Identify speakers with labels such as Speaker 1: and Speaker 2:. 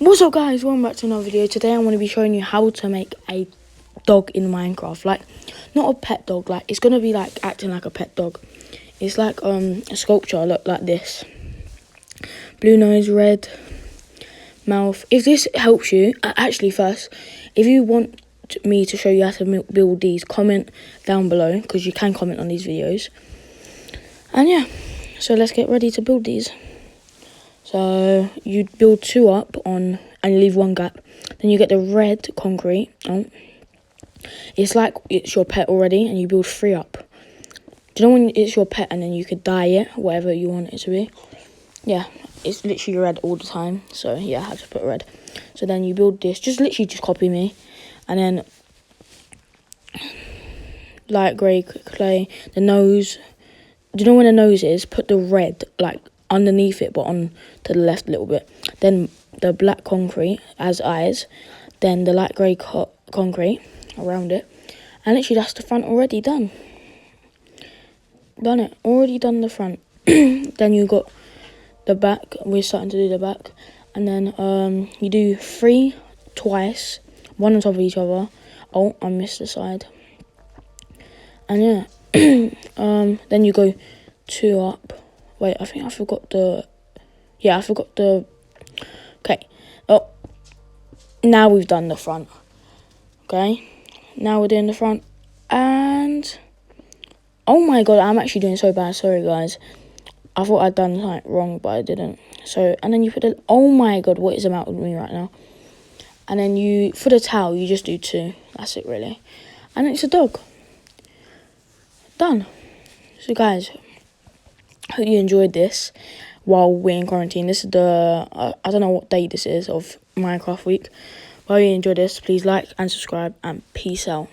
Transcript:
Speaker 1: What's up, guys? Welcome back to another video. Today I'm going to be showing you how to make a dog in Minecraft. Like, not a pet dog, like it's going to be like acting like a pet dog. It's like a sculpture, look like this. Blue nose, red mouth. If this helps you, actually first, if you want me to show you how to build these, comment down below, because you can comment on these videos. And yeah, so let's get ready to build these. So you build two up on and you leave one gap. Then you get the red concrete. Oh, it's like it's your pet already, and you build three up. Do you know when it's your pet and then you could dye it whatever you want it to be? Yeah, it's literally red all the time. So yeah, I have to put red. So then you build this. Just copy me, and then light grey clay. The nose. Do you know when the nose is? Put the red like underneath it, but on to the left a little bit. Then the black concrete as eyes. Then the light grey concrete around it. And literally that's the front already done. Done it. Already done the front. Then you got the back. We're starting to do the back. And then you do three twice. One on top of each other. Oh, I missed the side. And yeah. Then you go two up. Wait, I think I forgot the... Yeah, I forgot the... Okay. Oh. Now we've done the front. Okay. Now we're doing the front. And... Oh my god, I'm actually doing so bad. Sorry, guys. I thought I'd done something wrong, but I didn't. So, and then you put the... Oh my god, what is the matter with me right now? And then you... For the towel, you just do two. That's it, really. And it's a dog. Done. So, guys... Hope you enjoyed this while we're in quarantine. This is the, I don't know what day this is of Minecraft week. While you enjoyed this, please like and subscribe and peace out.